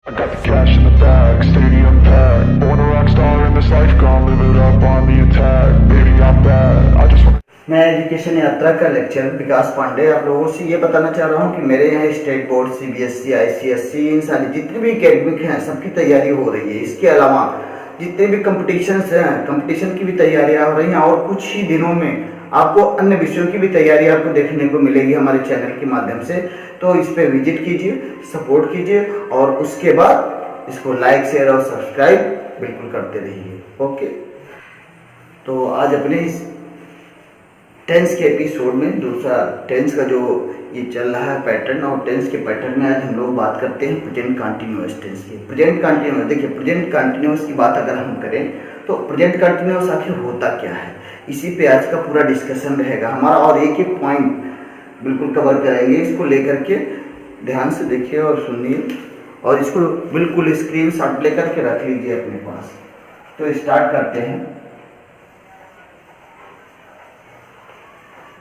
I got the cash in the bag, stadium packed. Born a rock star in this life, gonna live it up on the attack. Baby, I'm bad. I just want. मैं education यात्रा का lecture विकास पांडे आप लोगों से ये बताना चाह रहा हूँ कि मेरे यहाँ स्टेट बोर्ड सीबीएसई आईसीएसई इन सारी जितनी भी एकेडमिक हैं सबकी तैयारी हो रही है। इसके अलावा जितने भी कंपटीशंस हैं कंपटीशन की भी तैयारियां हो रही हैं और कुछ ही दिनों में आपको अन्य विषयों की भी तैयारी आपको देखने को मिलेगी हमारे चैनल के माध्यम से। तो इस पर विजिट कीजिए, सपोर्ट कीजिए और उसके बाद इसको लाइक शेयर और सब्सक्राइब बिल्कुल करते रहिए। ओके, तो आज अपने इस टेंस के एपिसोड में दूसरा टेंस का जो ये चल रहा है पैटर्न और टेंस के पैटर्न में आज हम लोग बात करते हैं प्रेजेंट कंटिन्यूअस टेंस की। प्रेजेंट कंटिन्यूअस, देखिए प्रेजेंट कंटिन्यूअस की बात अगर हम करें तो प्रेजेंट कंटिन्यूअस आखिर होता क्या है, इसी पे आज का पूरा डिस्कशन रहेगा हमारा और एक एक पॉइंट बिल्कुल कवर करेंगे। इसको लेकर के ध्यान से देखिए और सुनिए और इसको बिल्कुल स्क्रीन शॉट लेकर के रख लीजिए अपने पास। तो स्टार्ट करते हैं।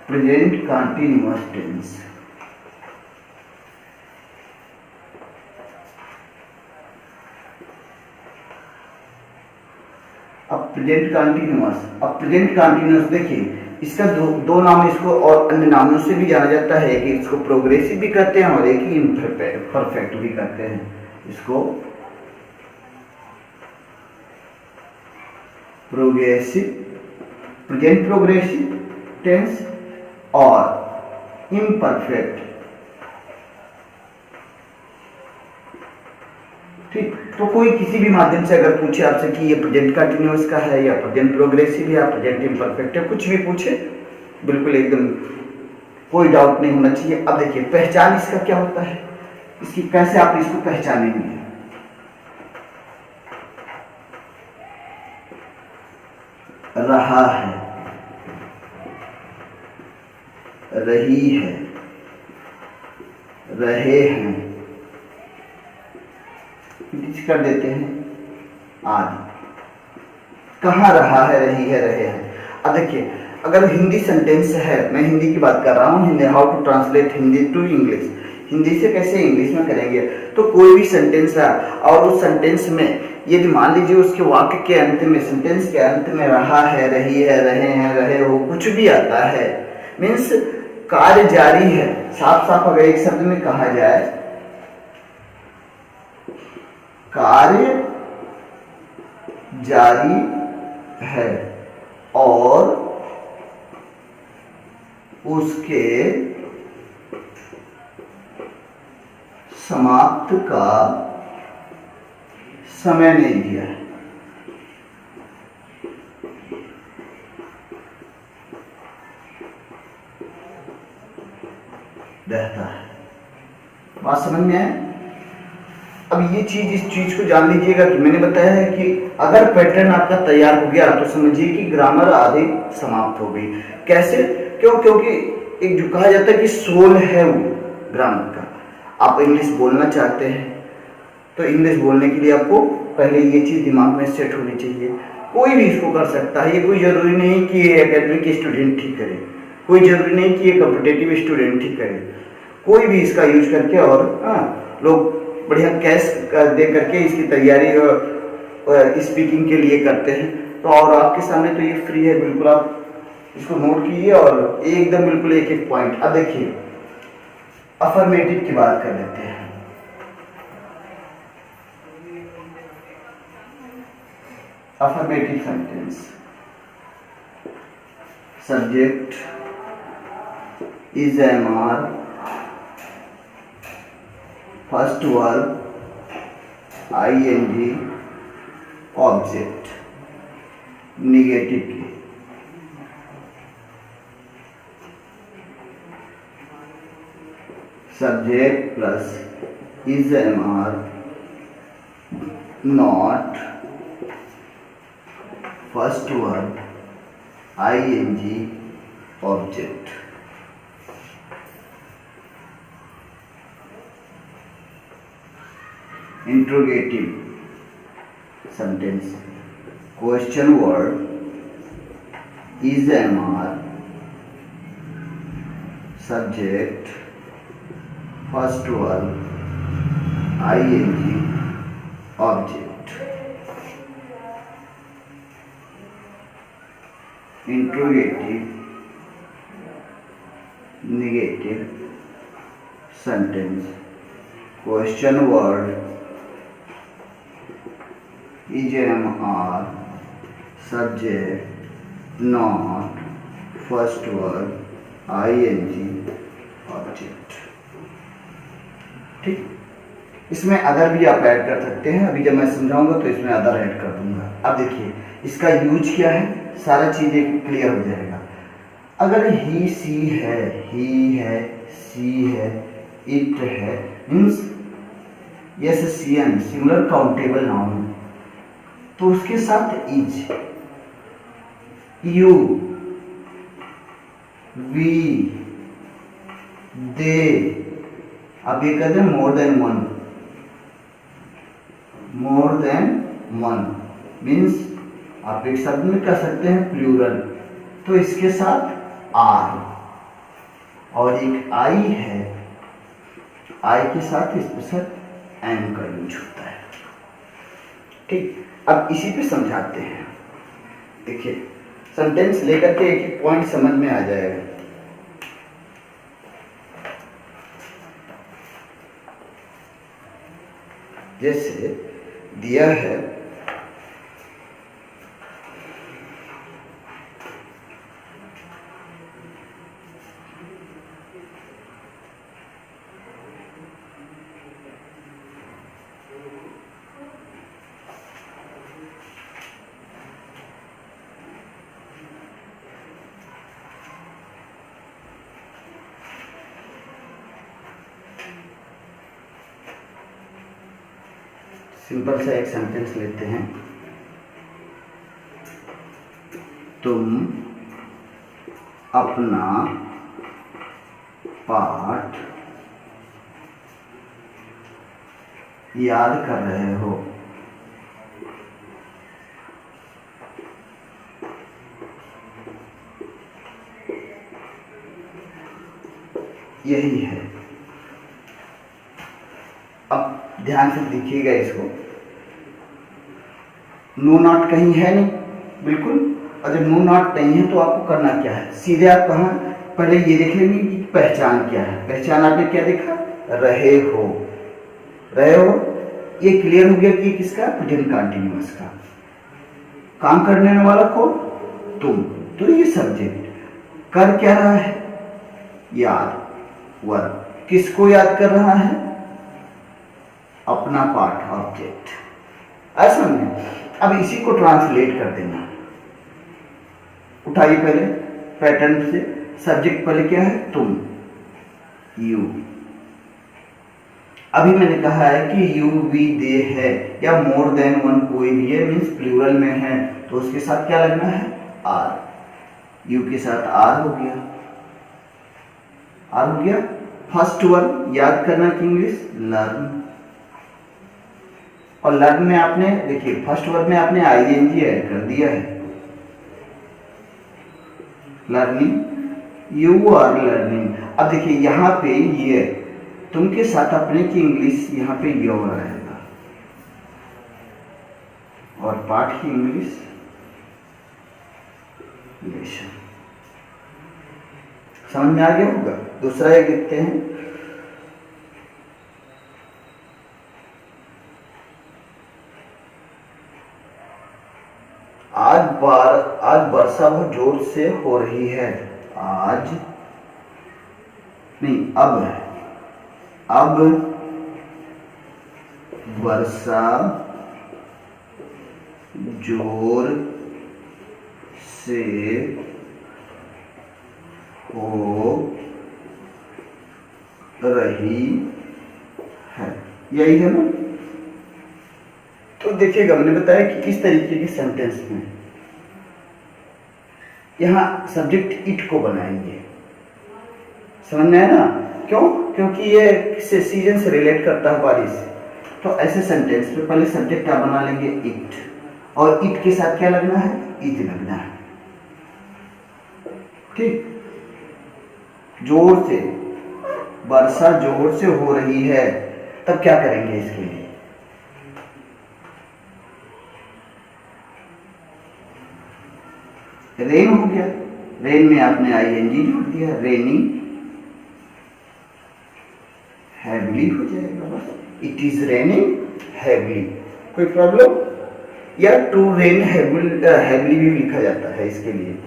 Present continuous tense. अब प्रेजेंट कंटिन्यूअस देखिए इसका दो नाम इसको और अन्य नामों से भी जाना जाता है। एक इसको प्रोग्रेसिव भी कहते हैं और एक ही इम्परफेक्ट भी कहते हैं। इसको प्रेजेंट प्रोग्रेसिव टेंस और इम्परफेक्ट। ठीक, तो कोई किसी भी माध्यम से अगर पूछे आपसे कि ये प्रेजेंट कंटिन्यूअस का है या प्रेजेंट प्रोग्रेसिव या प्रेजेंट इम्परफेक्ट है, कुछ भी पूछे बिल्कुल एकदम कोई डाउट नहीं होना चाहिए। अब देखिए पहचान इसका क्या होता है, इसकी कैसे आप इसको पहचानेंगे। रहा है, रही है, रहे हैं, कर देते हैं आदि। कहाँ रहा है, रही है, रहे हैं। अब देखिए अगर हिंदी सेंटेंस है, मैं हिंदी की बात कर रहा हूँ, Hindi how to translate Hindi to English, Hindi से कैसे इंग्लिश में करेंगे। तो कोई भी सेंटेंस है और उस सेंटेंस में यदि मान लीजिए उसके वाक्य के अंत में, सेंटेंस के अंत में रहा है, रही है, रहे हैं, रहे हो कुछ भी आता है, मीन्स कार्य जारी है। साफ साफ अगर एक शब्द में कहा जाए कार्य जारी है और उसके समाप्त का समय नहीं दिया है, रहता है। बात समझ में है। अब ये चीज, इस चीज को जान लीजिएगा कि मैंने बताया है कि अगर पैटर्न आपका तैयार हो गया तो समझिए कि ग्रामर आधी समाप्त हो गई। कैसे? क्योंकि एक जो कहा जाता है कि सोल है वो ग्रामर का। आप इंग्लिश बोलना चाहते हैं तो इंग्लिश बोलने के लिए आपको पहले ये चीज दिमाग में सेट होनी चाहिए। कोई भी इसको कर सकता है, ये कोई जरूरी नहीं कि ये एकेडमिक स्टूडेंट ही करे, कोई जरूरी नहीं कि ये कॉम्पिटिटिव स्टूडेंट ही करे। कोई भी इसका यूज करके और लोग बढ़िया कैश दे करके इसकी तैयारी और स्पीकिंग के लिए करते हैं। तो और आपके सामने तो ये फ्री है, बिल्कुल आप इसको नोट कीजिए और एकदम बिल्कुल एक एक पॉइंट। अब देखिए अफर्मेटिव की बात कर लेते हैं। Affirmative sentence, subject is am are, first verb I N G, object negative की। Subject plus is am are, not, first verb I N G, object. Interrogative sentence, question word is MR, subject, first one, ing, object, interrogative negative sentence, question word EJMR, subject not, first word ING, object. ठीक, इसमें other भी आप add कर सकते हैं। अभी जब मैं समझाऊंगा तो इसमें अदर ऐड कर दूंगा। अब देखिए इसका यूज क्या है, सारा चीजें क्लियर हो जाएगा। अगर ही सी है, ही है, सी है, इट है, means yes CN singular countable noun, तो उसके साथ इज, यू, वी, दे, अब ये कहते हैं more than one, more than one means आप एक शब्द में कह सकते हैं प्लूरल, तो इसके साथ आर, और एक आई है, आई के साथ स्पेशल एम का यूज होता है। ठीक, अब इसी पे समझाते हैं। देखिए सेंटेंस लेकर के एक एक पॉइंट समझ में आ जाएगा। जैसे दिया है सिंपल सा एक सेंटेंस लेते हैं, तुम अपना पाठ याद कर रहे हो। यही है। अब ध्यान से देखिएगा इसको, नो नॉट कहीं है नहीं, बिल्कुल। और जब नो नॉट नहीं है तो आपको करना क्या है, सीधे आप कहाँ, पहले ये देख लेंगे कि पहचान क्या है। पहचान आपने क्या देखा, रहे हो, रहे हो, ये क्लियर हो गया कि किसका, प्रेजेंट कंटीन्यूअस का। काम करने वाला कौन, तुम, तो ये सब्जेक्ट कर क्या रहा है, याद, वर्क, किसको याद कर रहा है, अपना पाठ, ऑब्जेक्ट। ऐसा नहीं। अब इसी को ट्रांसलेट कर देना, उठाइए पहले पैटर्न से। सब्जेक्ट पहले क्या है, तुम, यू। अभी मैंने कहा है कि यू, वी, दे है या मोर देन वन कोई भी है, मीन्स प्लूरल में है, तो उसके साथ क्या लगना है, आर। यू के साथ आर हो गया, आर हो गया। फर्स्ट वर्ड याद करना की इंग्लिश, लर्न। और लर्न में आपने देखिए फर्स्ट वर्ड में आपने आईएनजी ऐड कर दिया है, लर्निंग, यू आर लर्निंग। अब देखिए यहाँ पे ये तुम के साथ अपने की इंग्लिश यहाँ पे योर रहेगा, और पाठ की इंग्लिश लेशन। समझ में आ गया होगा। दूसरा एक देखते हैं, आज वर्षा बहुत जोर से हो रही है। आज नहीं, अब है, अब वर्षा जोर से हो रही है, यही है ना। तो देखिएगा मैंने बताया कि किस तरीके के सेंटेंस में यहाँ सब्जेक्ट इट को बनाएंगे। समझ में आया ना, क्यों, क्योंकि ये सीजन से रिलेट करता है, बारिश से। तो ऐसे सेंटेंस में पहले सब्जेक्ट क्या बना लेंगे, इट, और इट के साथ क्या लगना है, इज लगना है। ठीक, जोर से, वर्षा जोर से हो रही है, तब क्या करेंगे इसके लिए, रेन हो गया, रेन में आपने आईएनजी जोड़ दिया, रेनिंग हैवली हो जाएगा बस, इट इज रेनिंग हैवली। कोई प्रॉब्लम? या टू रेन हैवली भी लिखा जाता है इसके लिए।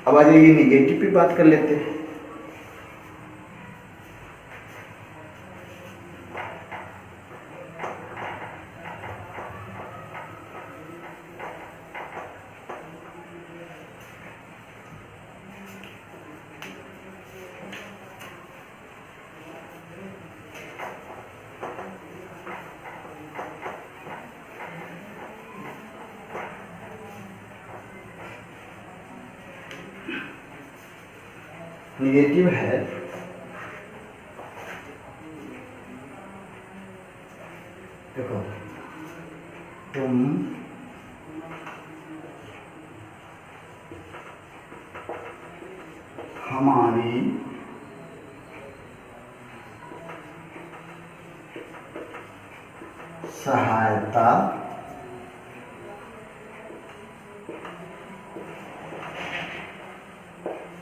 अब आ जाइए निगेटिव पे बात कर लेते हैं। निगेटिव है देखो, तुम हमारी सहायता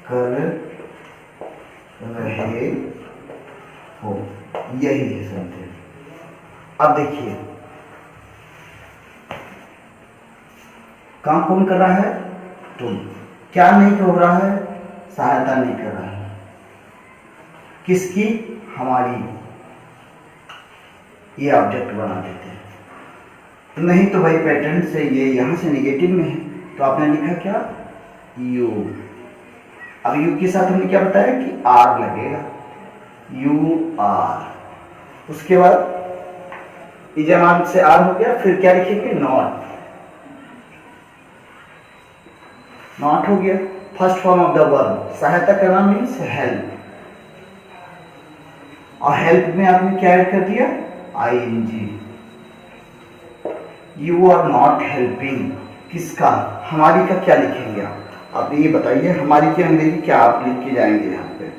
कर रहे हो, यही है सेंटेंस। अब देखिए काम कौन कर रहा है? तुम। क्या नहीं हो रहा है? सहायता नहीं कर रहा है। किसकी? हमारी। ये ऑब्जेक्ट बना देते हैं। नहीं तो भाई पैटर्न से ये यहां से निगेटिव में है, तो आपने लिखा क्या? यू। अब यू के साथ हमने क्या बताया कि आर लगेगा, यू आर। उसके बाद इजामात से आर हो गया, फिर क्या लिखेंगे? नॉट। नॉट हो गया, first form of the verb. सहायता करना मीन्स हेल्प, और हेल्प में आपने क्या ऐड कर दिया? ING. You are not helping. किसका? हमारी का क्या लिखेंगे आप ये बताइए, हमारी की अंग्रेजी क्या आप लिख के जाएंगे यहाँ पे?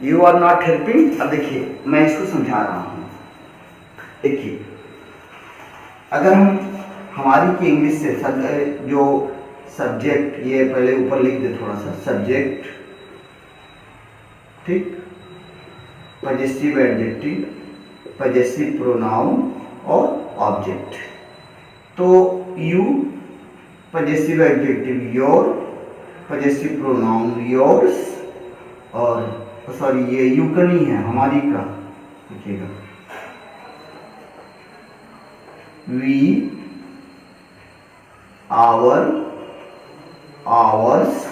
You are not helping. अब देखिए मैं इसको समझा रहा हूं। देखिए अगर हम हमारी की इंग्लिश से जो सब्जेक्ट, ये पहले ऊपर लिख दे थोड़ा सा, सब्जेक्ट, ठीक, पजेसिव एडजेक्टिव, पजेसिव प्रोनाउन और ऑब्जेक्ट। तो you possessive adjective your, possessive pronoun yours, और सॉरी ये यू का नहीं है, हमारी का लिखिएगा, वी, आवर, आवर्स,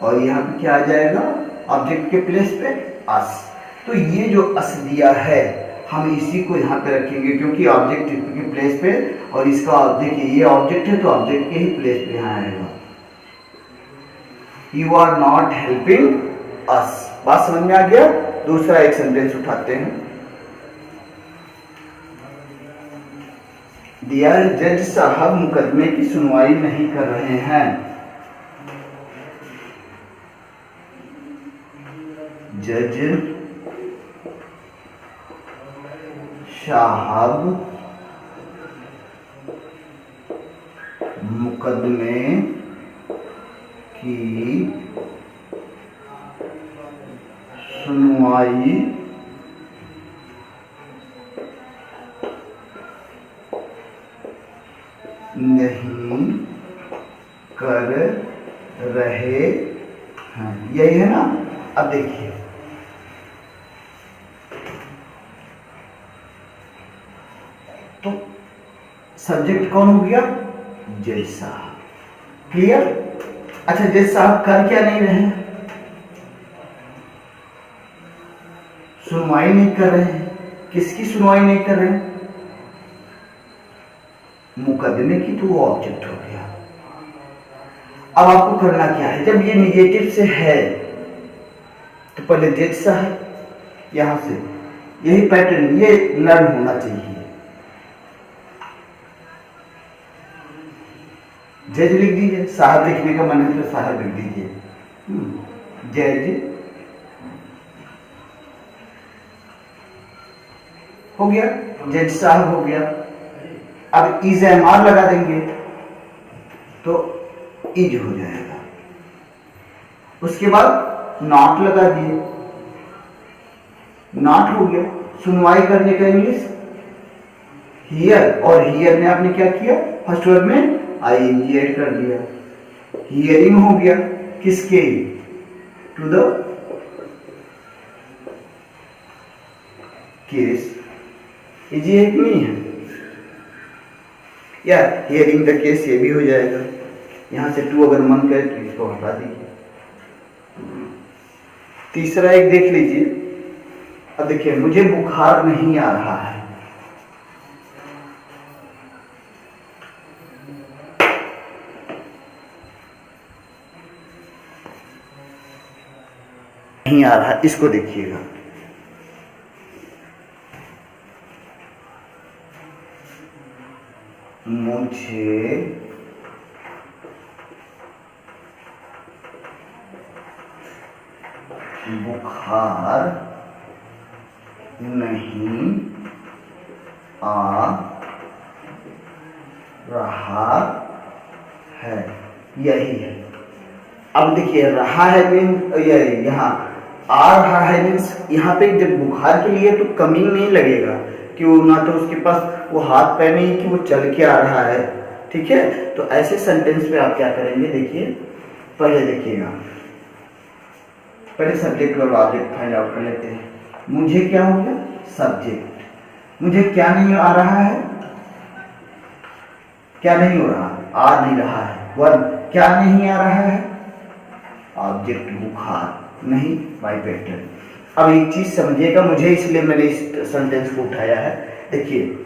और यहाँ पे क्या आ जाएगा ऑब्जेक्ट के प्लेस पे? अस। तो ये जो अस दिया है हम इसी को यहाँ पे रखेंगे, क्योंकि ऑब्जेक्ट के प्लेस पे, और इसका देखिए ये ऑब्जेक्ट है तो ऑब्जेक्ट के ही प्लेस पे यहाँ आएगा। You are not helping us. बात समझ में आ गया? दूसरा एक सेंटेंस उठाते हैं। दिया जज साहब मुकदमे की सुनवाई नहीं कर रहे हैं। जज साहब मुकदमे की सुनवाई नहीं कर रहे हैं, यही है ना? अब देखिए तो सब्जेक्ट कौन हो गया? जज साहब। क्लियर? अच्छा जज साहब कर क्या नहीं रहे हैं? सुनवाई नहीं कर रहे हैं। किसकी सुनवाई नहीं कर रहे हैं? मुकदमे की। तो वो ऑब्जेक्ट हो गया। अब आपको करना क्या है? जब ये निगेटिव से है तो पहले जज साहब, यहां से यही पैटर्न ये लर्न होना चाहिए। जज लिख दीजिए, साहब लिखने का मन है तो साहब लिख दीजिए, जज हो गया, जज साहब हो गया। अब इज एम आर लगा देंगे तो इज हो जाएगा। उसके बाद नॉट लगा दिए, नॉट हो गया। सुनवाई करने का इंग्लिश हियर, और हियर में आपने क्या किया, फर्स्ट वर्ड में आईएनजी ऐड कर दिया। हियरिंग हो गया किसके, टू द केस। ये एक नहीं है, या हियरिंग द केस ये भी हो जाएगा। यहां से टू अगर मन करे तो इसको हटा दीजिए। तीसरा एक देख लीजिए। अब देखिए, मुझे बुखार नहीं आ रहा है, नहीं आ रहा, इसको देखिएगा। मुझे बुखार नहीं आ रहा है, यही है। अब देखिए, रहा है मीन यहाँ आ रहा है मीन्स यहाँ पे जब बुखार के लिए तो कमिंग नहीं लगेगा कि वो ना तो उसके पास वो हाथ पैर नहीं कि वो चल के आ रहा है, ठीक है। तो ऐसे सेंटेंस पे आप क्या करेंगे, देखिए पहले देखिएगा, पहले सब्जेक्ट और ऑब्जेक्ट फाइंड आउट कर लेते हैं। मुझे क्या हो गया, सब्जेक्ट, मुझे क्या नहीं आ रहा है, क्या नहीं हो रहा, आ नहीं रहा है। वर्ब, क्या नहीं आ रहा है, ऑब्जेक्ट बुखार, नहीं बाई पैटर्न। अब एक चीज समझिएगा, मुझे इसलिए मैंने इस सेंटेंस को उठाया है। देखिए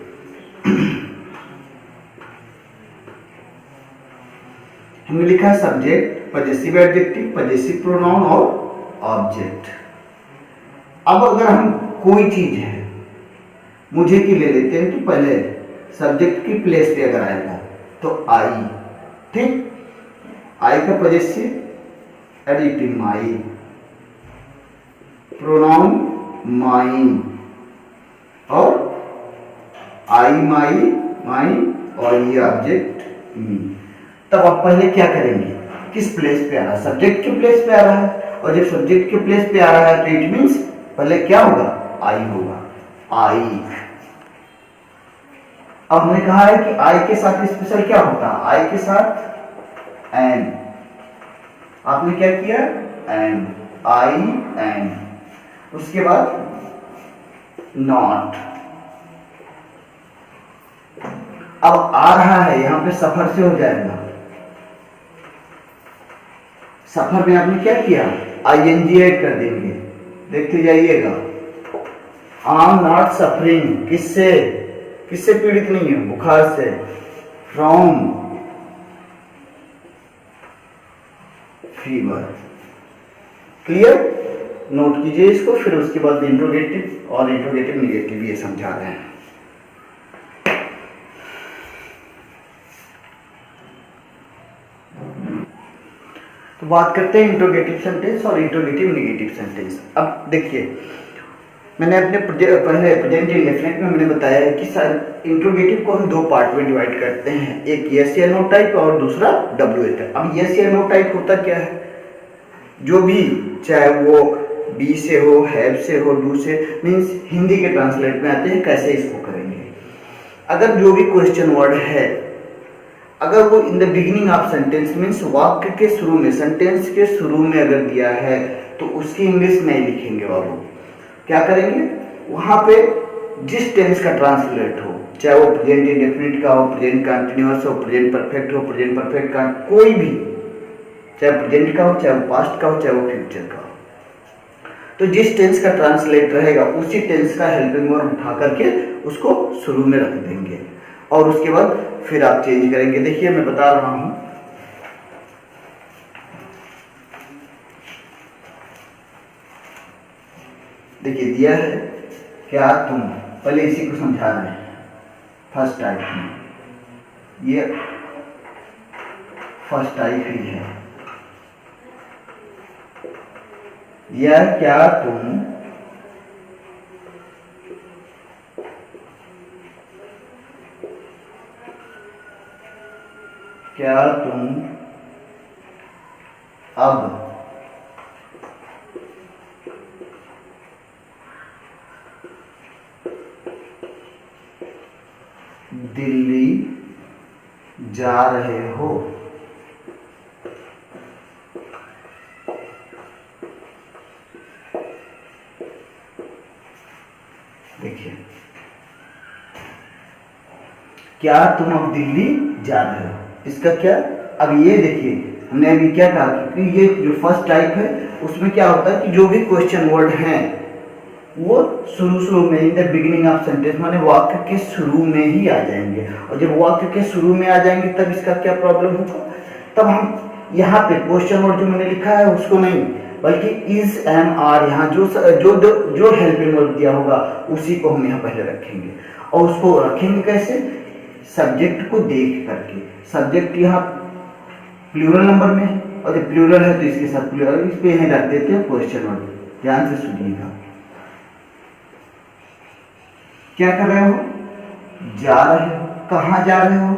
हमने लिखा है subject, possessive adjective, possessive pronoun और ऑब्जेक्ट। अब अगर हम कोई चीज है, मुझे की ले लेते हैं, तो पहले सब्जेक्ट की प्लेस पे अगर आएगा तो आई, ठीक, आई का पजेसिव एडजेक्टिव माई, प्रोनाउन माई, और आई माई माई, और ये ऑब्जेक्ट मी। तब आप पहले क्या करेंगे, किस प्लेस पे आ रहा है, सब्जेक्ट के प्लेस पे आ रहा है, और जब सब्जेक्ट के प्लेस पे आ रहा है तो इट मीन्स पहले क्या होगा, आई होगा, आई। अब हमने कहा है कि आई के साथ स्पेशल क्या होता है, आई के साथ एन, आपने क्या किया, एन, आई एन। उसके बाद नॉट। अब आ रहा है, यहां पे सफर से हो जाएगा, सफर में आपने क्या किया, आईएनजी ऐड कर देंगे, देखते जाइएगा। आई एम नॉट सफरिंग, किससे, किससे पीड़ित नहीं है, बुखार से, फ्रॉम फीवर। क्लियर, नोट कीजिए इसको। फिर उसके बाद इंट्रोगेटिव और इंट्रोगेटिव निगेटिव ये समझा रहे हैं। तो बात करते हैं इंट्रोगेटिव सेंटेंस और इंट्रोगेटिव निगेटिव सेंटेंस। अब देखिए, मैंने अपने पहले प्रेजेंट इंडेफिनिट में मैंने बताया है कि इंट्रोगेटिव को हम दो पार्ट में डिवाइड करते हैं, एक यस या नो टाइप और दूसरा डब्ल्यू टाइप। अब यस या नो टाइप होता क्या है, जो भी, चाहे वो बी से हो, हैव से हो, डू से, मीन्स हिंदी के ट्रांसलेट में आते हैं, कैसे इसको करेंगे। अगर जो भी क्वेश्चन वर्ड है, अगर वो in the beginning of sentence means वाक्य के शुरू में, सेंटेंस के शुरू में अगर दिया है तो उसकी इंग्लिश नहीं लिखेंगे बाबू। क्या करेंगे, वहां पे जिस टेंस का ट्रांसलेट हो, चाहे वो प्रेजेंट इंडेफिनिट का हो, प्रेजेंट कंटिन्यूअस हो, प्रेजेंट परफेक्ट हो, प्रेजेंट परफेक्ट का कोई भी, चाहे प्रेजेंट का हो, चाहे वो पास्ट का हो, चाहे वो फ्यूचर का हो, तो जिस टेंस का ट्रांसलेट रहेगा उसी टेंस का हेल्पिंग वर्ब उठा करके उसको शुरू में रख देंगे, और उसके बाद फिर आप चेंज करेंगे। देखिए मैं बता रहा हूं, देखिए दिया है, क्या तुम, पहले इसी को समझा रहे हैं। फर्स्ट टाइप में, ये फर्स्ट टाइप ही है। यह क्या तुम क्या तुम अब दिल्ली जा रहे हो? देखिए, क्या तुम अब दिल्ली जा रहे हो, इसका क्या, अब ये देखिए हमने अभी क्या कहा कि ये जो फर्स्ट टाइप है उसमें क्या होता है कि जो भी क्वेश्चन वर्ड हैं वो शुरू में, in the beginning of sentence, माने वाक्य के शुरू में ही आ जाएंगे। और जब वाक्य के शुरू में आ जाएंगे तब इसका क्या प्रॉब्लम होगा, तब हम यहाँ पे क्वेश्चन वर्ड जो मैंने लिखा है उसको नहीं, बल्कि इज एम आर, यहाँ जो हेल्पिंग वर्ड दिया होगा उसी को हम यहाँ पहले रखेंगे। और उसको रखेंगे कैसे, सब्जेक्ट को देख करके। सब्जेक्ट यहाँ प्लूरल नंबर में है, और जब प्लूरल है तो इसके साथ प्लूरल, इस पे यहीं रख देते हैं क्वेश्चन वर्ड। ध्यान से सुनिएगा, क्या कर रहे हो, जा रहे हो, कहाँ जा रहे हो,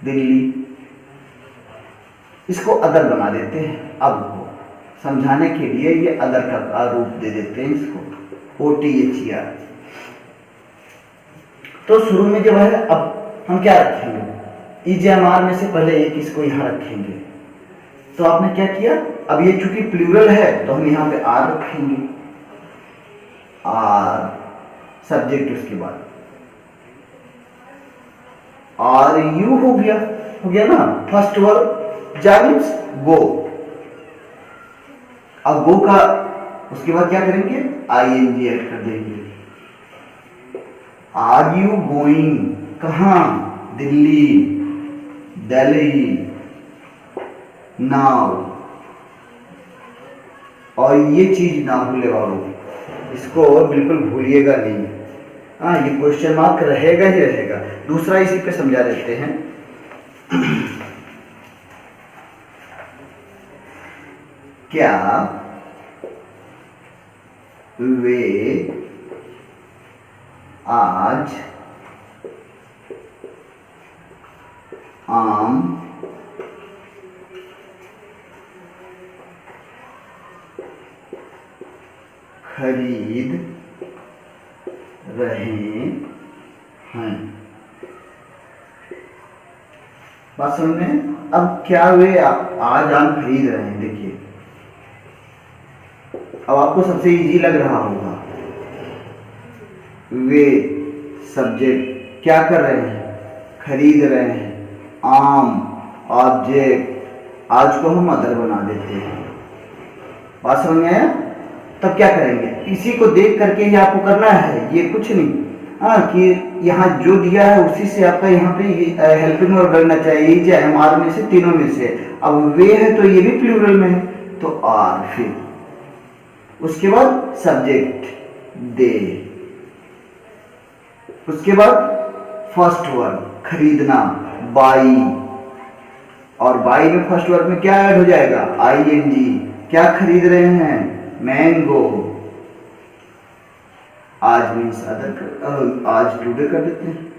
दिल्ली। इसको अदर बना देते हैं, अब को समझाने के लिए ये अदर का रूप दे देते हैं इसको, OTHER। तो शुरू में जब है, अब हम क्या रखेंगे, EJMR में से पहले एक इसको यहाँ रखेंगे। तो आपने क्या किया, अब ये चूंकि प्लूरल है तो हम यहाँ पे आर रखेंगे, आर सब्जेक्ट, उसके बाद आर यू हो गया ना, फर्स्ट वर्ब जा मीन्स गो। अब गो का उसके बाद क्या करेंगे, ING ऐड कर देंगे। आर यू गोइंग, कहाँ, दिल्ली, दिल्ली, नाउ। और ये चीज ना भूले वालों, इसको बिल्कुल भूलिएगा नहीं। हाँ, ये क्वेश्चन मार्क रहेगा ही रहेगा। दूसरा इसी पे समझा देते हैं। क्या वे आज आम खरीद रहे हैं? बात समझ में? अब क्या वे आज आम खरीद रहे हैं, देखिए अब आपको सबसे इजी लग रहा होगा। वे सब्जेक्ट क्या कर रहे हैं, खरीद रहे हैं। आम ऑब्जेक्ट, आज को हम अदर बना देते हैं। बात समझ में आया? तब क्या करेंगे, इसी को देख करके ही आपको करना है, ये कुछ नहीं। हाँ, कि यहाँ जो दिया है उसी से आपका यहाँ पे हेल्पिंग वर्ब लगना चाहिए, JMR में से, तीनों में से। अब वे है तो ये भी प्लूरल में है, तो आर, फिर उसके बाद सब्जेक्ट दे, उसके बाद फर्स्ट वर्ब खरीदना, बाई। और बाई में फर्स्ट वर्ब में क्या ऐड हो जाएगा, ING। क्या खरीद रहे हैं, मैंगो। आज मीन्स अदर, आज टुडे कर देते हैं।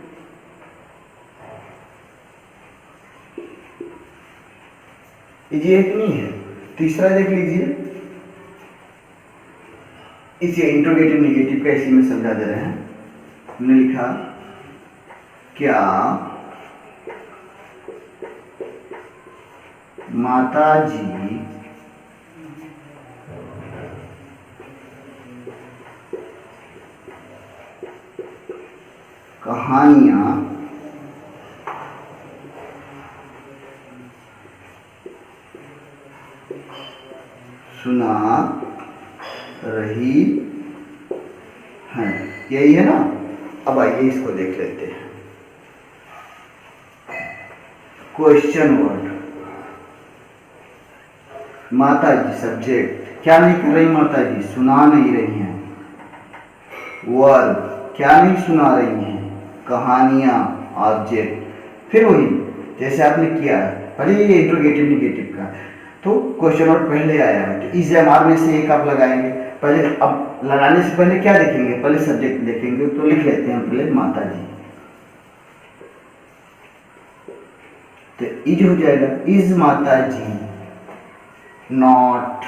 ये एक नहीं है, तीसरा देख लीजिए। इसे इंट्रोगेटिव नेगेटिव का इसी में समझा दे रहे हैं। हमने लिखा, क्या माताजी कहानियां सुना रही हैं? यही है ना। अब आइए इसको देख लेते हैं। क्वेश्चन वर्ड, माताजी सब्जेक्ट, क्या नहीं कर रही माताजी, सुना नहीं रही हैं। वर्ब, क्या नहीं सुना रही हैं, कहानियां ऑब्जेक्ट। फिर वही जैसे आपने किया है पहले, ये इंट्रोगेटिव नेगेटिव का, तो क्वेश्चन वर्ड पहले आया है तो IJMR में से एक आप लगाएंगे पहले। अब लगाने से पहले क्या देखेंगे, पहले सब्जेक्ट देखेंगे। तो लिख लेते हैं पहले माताजी। तो इज हो जाएगा, इज माता जी, नॉट।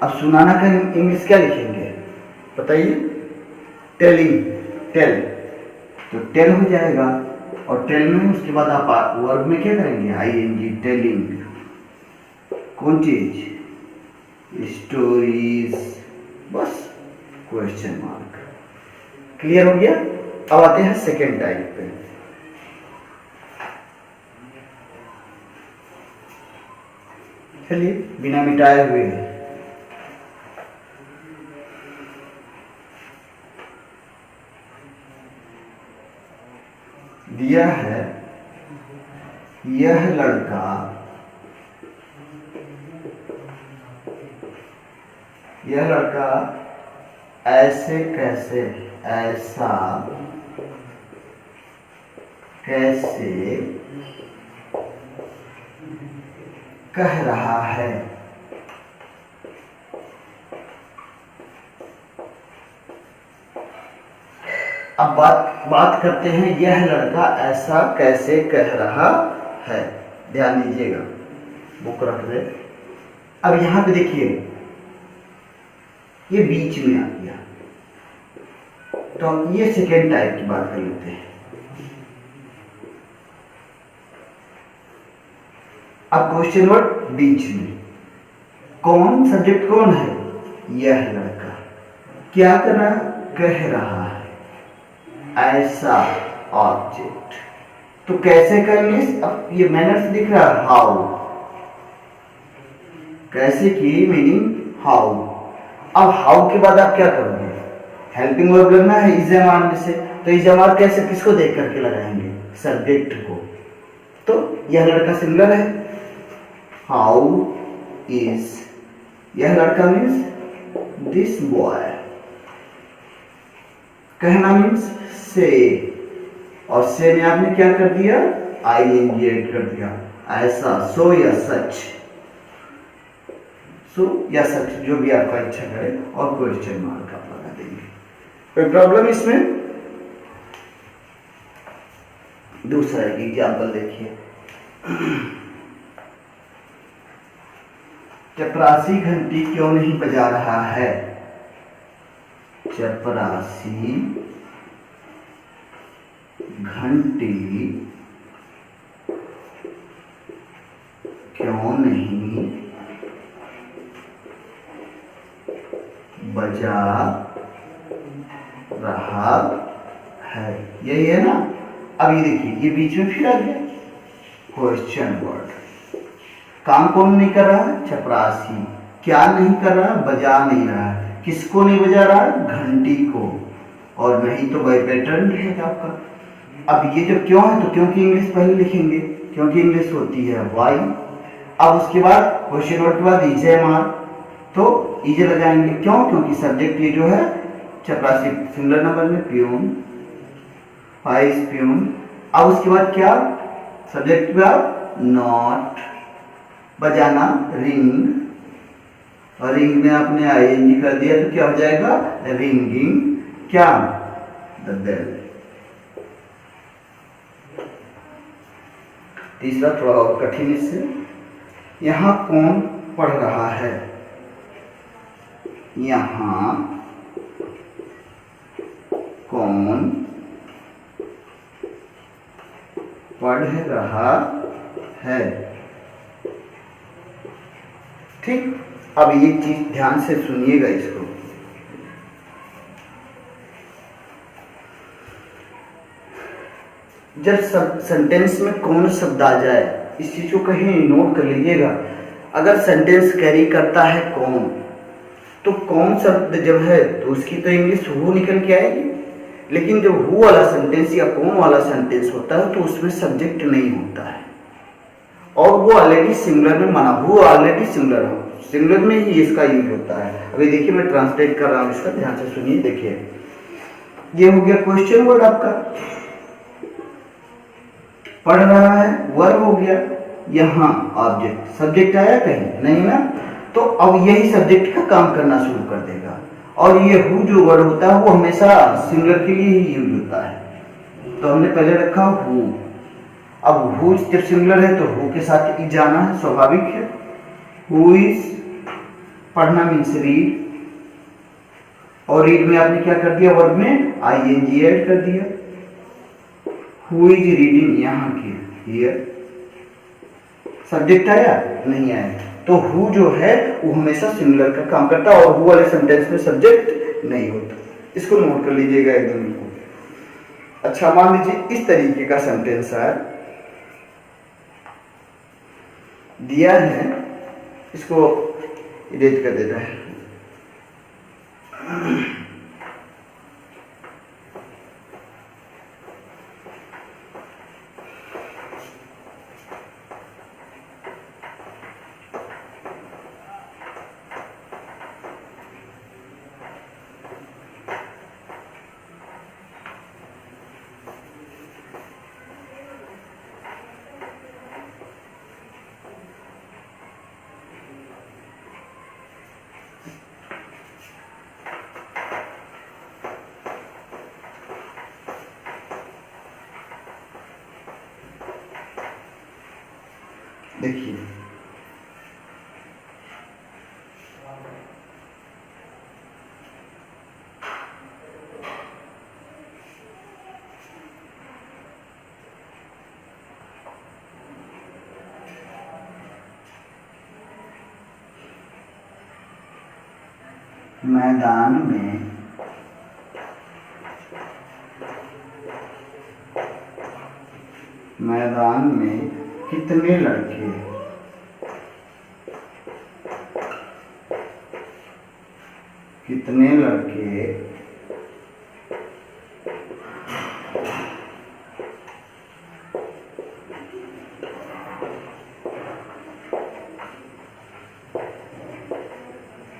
अब सुनाना का इंग्लिश क्या लिखेंगे बताइए? टेलिंग, टेल, तो टेल हो जाएगा। और टेल में उसके बाद आप वर्ब में क्या करेंगे? ING, telling. कौन चीज? स्टोरीज, बस क्वेश्चन मार्क। क्लियर हो गया? अब आते हैं सेकेंड टाइप पे। चलिए बिना मिटाए हुए दिया है, यह लड़का ऐसे कैसे, ऐसा कैसे कह रहा है। अब बात करते हैं, यह लड़का ऐसा कैसे कह रहा है। ध्यान दीजिएगा, बुक रख दे। अब यहां पे देखिए, ये बीच में आ गया, तो ये सेकेंड टाइप की बात कर लेते हैं। अब क्वेश्चन वर्ड बीच में, कौन, सब्जेक्ट कौन है? यह लड़का। क्या कर रहा? कह रहा है। ऐसा ऑब्जेक्ट, तो कैसे करेंगे? अब ये मैनर से दिख रहा है, हाउ। कैसे की मीनिंग हाउ। अब हाउ के बाद आप क्या करोगे? हेल्पिंग वर्ब लगना है इज एम आर में से, तो इज एम आर कैसे, किसको देख करके लगाएंगे? सब्जेक्ट को। तो यह लड़का सिंगुलर है, हाउ इज, यह लड़का मीन्स दिस बॉय। कहना मीन्स से, और से में आपने क्या कर दिया? आईएनजी ऐड कर दिया। ऐसा, सो या सच, सो या सच, जो भी आपका इच्छा करे, और क्वेश्चन मार्क आप लगा देंगे। कोई प्रॉब्लम इसमें? दूसरा एग्जाम्पल देखिए, चपरासी घंटी क्यों नहीं बजा रहा है? चपरासी घंटी क्यों नहीं बजा रहा है? यही है ना? अब ये देखिए, ये बीच में फिर आ गया क्वेश्चन वर्ड। काम कौन नहीं कर रहा है? चपरासी। क्या नहीं कर रहा? बजा नहीं रहा है। किसको नहीं बजा रहा है? घंटी को। और नहीं तो बाय पैटर्न रहेगा आपका। अब ये जो क्यों है, तो क्योंकि इंग्लिश पहले लिखेंगे, क्योंकि इंग्लिश होती है वाई। अब उसके बाद क्वेश्चन वर्ड के बाद इज एम आर, तो इज लगाएंगे। क्यों? क्योंकि सब्जेक्ट ये जो है चपरासी, सिंगुलर नंबर में प्यून, वाइस प्यून। अब उसके बाद क्या? सब्जेक्ट के बाद नॉट, बजाना रिंग, और रिंग में आपने आईएनजी कर दिया तो क्या हो जाएगा? रिंगिंग। क्या? The bell. तीसरा थोड़ा और कठिन इससे, यहां कौन पढ़ रहा है? यहां कौन पढ़ रहा है? ठीक। अब ये चीज ध्यान से सुनिएगा इसको। जब सेंटेंस में कौन शब्द आ जाए, इस चीज को कहीं नोट कर लीजिएगा। अगर सेंटेंस कैरी करता है कौन, तो कौन शब्द जब है तो उसकी तो इंग्लिश हु निकल के आएगी। लेकिन जब हु वाला सेंटेंस या कौन वाला सेंटेंस होता है तो उसमें सब्जेक्ट नहीं होता है, और वो ऑलरेडी सिंगुलर में माना, हु ऑलरेडी सिंगुलर हो, सिंगुलर में ही इसका यूज होता है। अभी देखिए मैं ट्रांसलेट कर रहा हूं इसका, ध्यान से सुनिए। देखिए ये हो गया क्वेश्चन वर्ड आपका, पढ़ रहा है वर्ब हो गया, यहाँ ऑब्जेक्ट, सब्जेक्ट आया कहीं नहीं ना, तो अब यही सब्जेक्ट का काम करना शुरू कर देगा। और ये हु जो वर्ड होता है वो हमेशा सिंगुलर के लिए ही यूज होता है, तो हमने पहले रखा हु। अब हु जब सिंगुलर है तो हु के साथ इज जाना है, स्वाभाविक है। हु इज पढ़ना मीन्स रीड, और रीड में आपने क्या कर दिया, वर्ब में आईएनजी ऐड कर दिया। हु इज रीडिंग, यहाँ की हियर, सब्जेक्ट आया नहीं आया, तो हु जो है वो हमेशा सिंगुलर का काम करता है, और हु वाले सेंटेंस में सब्जेक्ट नहीं होता। इसको नोट कर लीजिएगा एकदम को। अच्छा, मान लीजिए इस तरीके का सेंटेंस है दिया है, इसको इरेज कर देता है। देखिए मैदान में कितने लड़के, कितने लड़के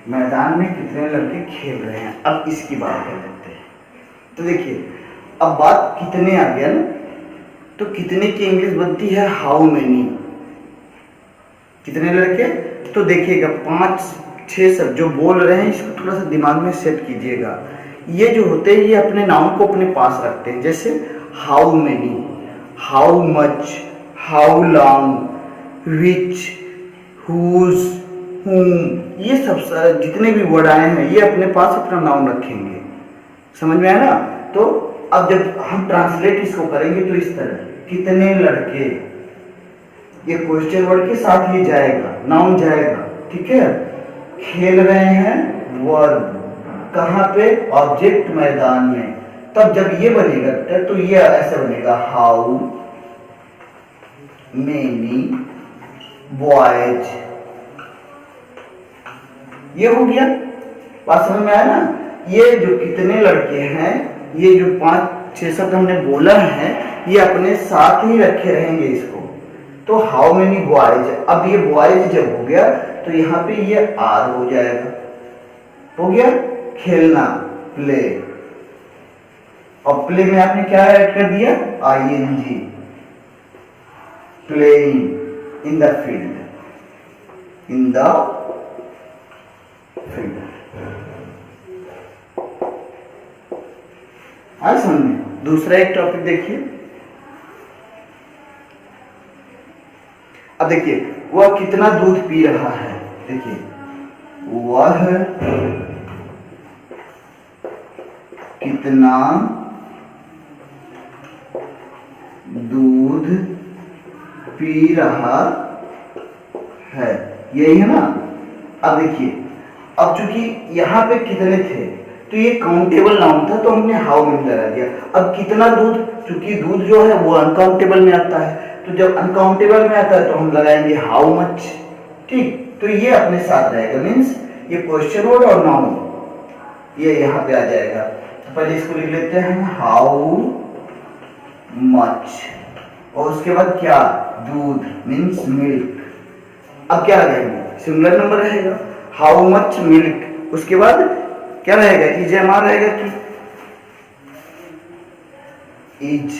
मैदान में कितने लड़के खेल रहे हैं। अब इसकी बात कर लेते हैं। तो देखिए अब बात कितने आ गया ना, तो कितने की इंग्लिश बनती है हाउ मेनी, कितने लड़के। तो देखिएगा 5-6 सब जो बोल रहे हैं, इसको थोड़ा सा दिमाग में सेट कीजिएगा। ये जो होते हैं ये अपने नाउन को अपने पास रखते हैं, जैसे how many, how much, how long, which, whose, whom, ये सब जितने भी वर्ड आए हैं ये अपने पास अपना नाउन रखेंगे। समझ में आया ना। तो अब जब हम ट्रांसलेट इसको करेंगे तो इस तरह, कितने लड़के, ये क्वेश्चन वर्ड के साथ ही जाएगा, नाउन जाएगा, ठीक है। खेल रहे हैं वर्ब, कहाँ पे, ऑब्जेक्ट मैदान में। तब जब ये बनेगा तो ये ऐसे बनेगा, हाउ मेनी बॉयज। ये हो गया, बात समझ में आया ना। ये जो कितने लड़के हैं, ये जो 5-6 शब्द हमने बोला है, ये अपने साथ ही रखे रहेंगे इसको। तो हाउ मेनी बॉयज, अब ये बॉयज जब हो गया तो यहाँ पे ये आर हो जाएगा, हो गया खेलना, प्ले। और प्ले में आपने क्या ऐड कर दिया, ING, playing in the field, in the field. आज समझे। दूसरा एक टॉपिक देखिए। अब देखिए वह कितना दूध पी रहा है। देखिए वह कितना दूध पी रहा है, यही है ना। अब देखिए, अब चूंकि यहाँ पे कितने थे तो ये काउंटेबल नाउन था तो हमने हाउ मेनी लगा दिया। अब कितना दूध, चूंकि दूध जो है वो अनकाउंटेबल में आता है, तो जब अनकाउंटेबल में आता है तो हम लगाएंगे हाउ मच, ठीक। तो ये अपने साथ रहेगा, मीन्स ये क्वेश्चन वर्ड और नाउन ये यहाँ पे आ जाएगा। तो पहले इसको लिख लेते हैं हाउ मच, और उसके बाद क्या, दूध मीन्स मिल्क। अब क्या रहेगा, सिंगुलर नंबर रहेगा, हाउ मच मिल्क। उसके बाद क्या रहेगा, इजएमआर रहेगा कि इज,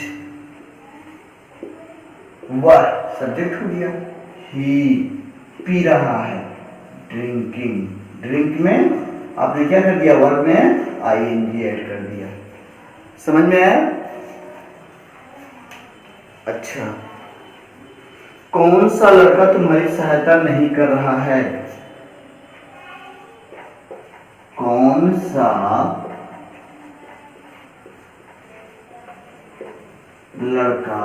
वह सब्जेक्ट हो गया, ही पी रहा है, ड्रिंकिंग, ड्रिंक में आपने क्या कर दिया, वर्ब में आईएनजी ऐड कर दिया। समझ में आया। अच्छा कौन सा लड़का तुम्हारी सहायता नहीं कर रहा है? कौन सा लड़का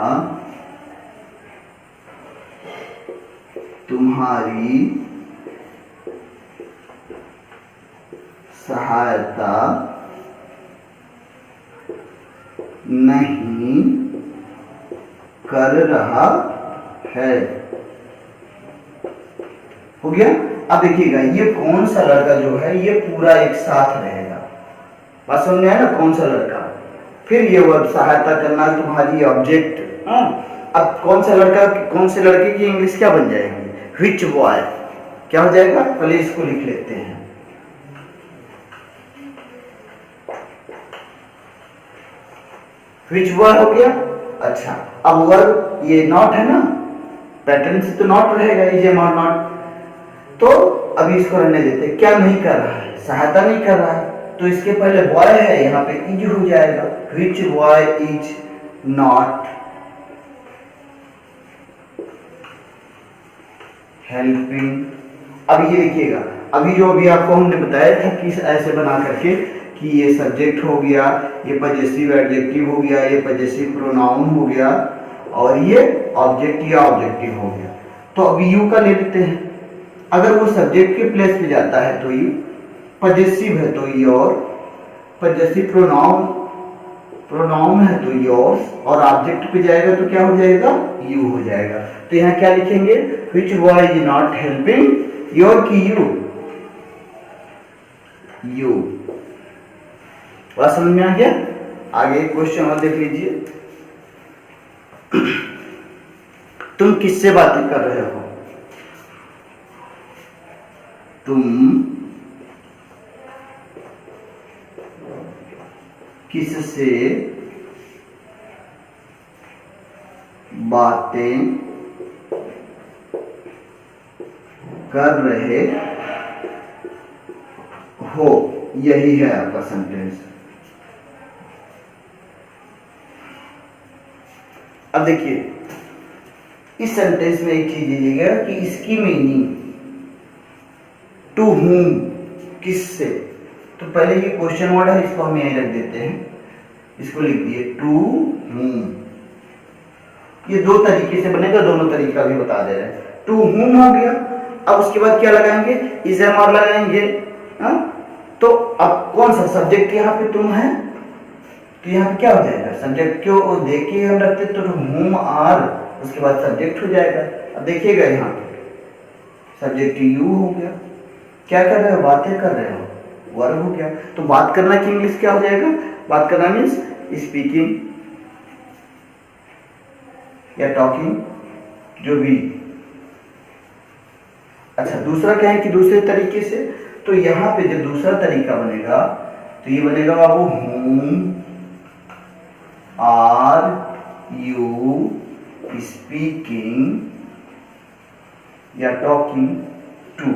तुम्हारी सहायता नहीं कर रहा है? हो गया। अब देखिएगा, ये कौन सा लड़का जो है ये पूरा एक साथ रहेगा। बात समझ में आया ना? कौन सा लड़का, फिर ये वर्ब सहायता करना तुम्हारी ऑब्जेक्ट। अब कौन सा लड़का, कौन से लड़के की इंग्लिश क्या बन जाएगी? Which boy. क्या हो जाएगा? पहले इसको लिख लेते हैं। व्हिच बॉय हो गया। अच्छा, अब वर्ब ये नॉट है ना, पैटर्न से तो नॉट रहेगा, इज एम और नॉट। तो अभी इसको रहने देते। क्या नहीं कर रहा है? सहायता नहीं कर रहा है, तो इसके पहले बॉय है, यहाँ पे इज हो जाएगा। Which boy is not helping. अब ये देखिएगा, अभी जो अभी आपको हमने बताया था कि ऐसे बना करके कि ये सब्जेक्ट हो गया, ये पजेसिव एडजेक्टिव हो गया, ये पजेसिव प्रोनाउन हो गया, और ये ऑब्जेक्ट या ऑब्जेक्टिव हो गया। तो अभी यू का ले लेते हैं। अगर वो सब्जेक्ट के प्लेस पे जाता है तो यू, पजेसिव है तो योर, पजेसिव प्रोनाउन है तो योर्स, और ऑब्जेक्ट पे जाएगा तो क्या हो जाएगा? यू हो जाएगा। तो यहाँ क्या लिखेंगे? Which boy is not helping your की यू, यू। बात समझ में आ गया? आगे क्वेश्चन और देख लीजिए। तुम किससे बातें कर रहे हो? तुम किससे बातें कर रहे हो? यही है आपका सेंटेंस। अब देखिए, इस सेंटेंस में एक चीज लीजिएगा कि इसकी मीनिंग टू whom, किससे। तो पहले ये क्वेश्चन वर्ड है, इसको हम यहीं रख देते हैं, इसको लिख दिए टू whom। ये दो तरीके से बनेगा, दोनों तरीका भी बता दे रहे हैं। टू whom हो गया। अब उसके बाद क्या लगाएंगे? इज एम और लगाएंगे। तो अब कौन सा सब्जेक्ट यहाँ पे तुम है, तो यहाँ पे क्या हो जाएगा? सब्जेक्ट क्यों देख के हम रखते तो whom आर, उसके बाद सब्जेक्ट हो जाएगा। अब देखिएगा यहाँ पे सब्जेक्ट यू हो गया। क्या कर रहे हो? बातें कर रहे हो, वर्ब हो गया। तो बात करना की इंग्लिश क्या हो जाएगा? बात करना मीन्स स्पीकिंग या टॉकिंग, जो भी। अच्छा, दूसरा क्या है कि दूसरे तरीके से, तो यहाँ पे जब दूसरा तरीका बनेगा तो ये बनेगा बाबू whom आर यू स्पीकिंग या टॉकिंग टू।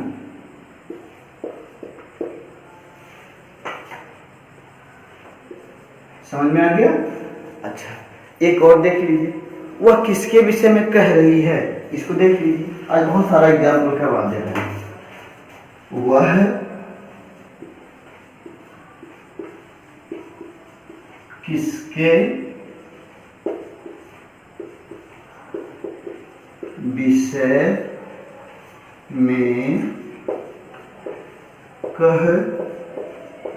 समझ में आ गया? अच्छा, एक और देख लीजिए, वह किसके विषय में कह रही है? इसको देख लीजिए, आज बहुत सारा एग्जाम्पल करवा दे रहे हैं। वह किसके विषय में कह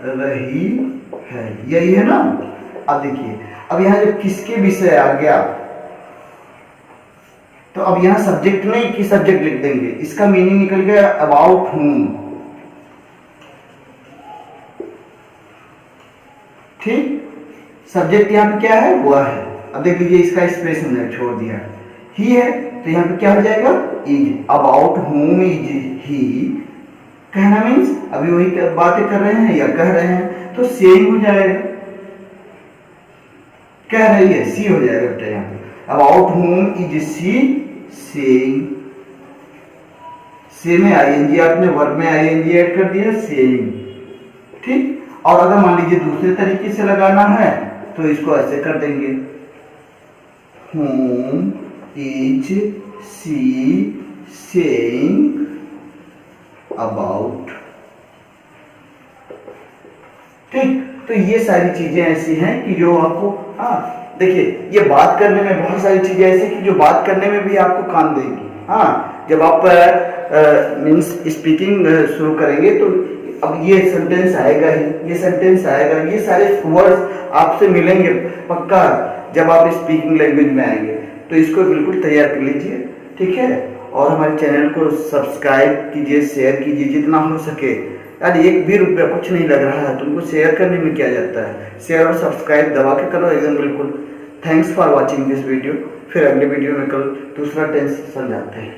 रही है? यही है ना? अब देखिए, अब यहां जब किसके विषय आ गया तो अब यहां सब्जेक्ट नहीं कि सब्जेक्ट लिख देंगे, इसका मीनिंग निकल गया अबाउट whom। ठीक, सब्जेक्ट यहां पे क्या है? वह है। अब देख लीजिए, इसका स्पेस हमने छोड़ दिया, ही है, तो यहां पे क्या हो जाएगा? Is. About whom is he. कहना मीन्स अभी वही बातें कर रहे हैं या कह रहे हैं, तो सेइंग हो जाएगा। कह रही है, सी हो जाएगा बेटा यहाँ पे। About whom is she saying. Say में आईएनजी, आपने वर्ब में आईएनजी ऐड कर दिया, सेइंग। ठीक, और अगर मान लीजिए दूसरे तरीके से लगाना है तो इसको ऐसे कर देंगे whom is she saying about. ठीक, तो ये सारी चीजें ऐसी हैं कि जो आपको, हाँ देखिए, ये बात करने में बहुत सारी चीजें ऐसी कि जो बात करने में भी आपको काम देगी। हाँ, जब आप मीन्स स्पीकिंग शुरू करेंगे तो अब ये सेंटेंस आएगा ही, ये सेंटेंस आएगा, ये सारे वर्ड्स आपसे मिलेंगे पक्का जब आप स्पीकिंग लैंग्वेज में आएंगे। तो इसको बिल्कुल तैयार कर लीजिए, ठीक है। और हमारे चैनल को सब्सक्राइब कीजिए, शेयर कीजिए जितना हो सके। यार 1 भी रुपया कुछ नहीं लग रहा है, तुमको शेयर करने में क्या जाता है। शेयर और सब्सक्राइब दबा के करो एकदम बिल्कुल। Thanks for watching this video. फिर अगले वीडियो में कल दूसरा टेंस समझाते हैं।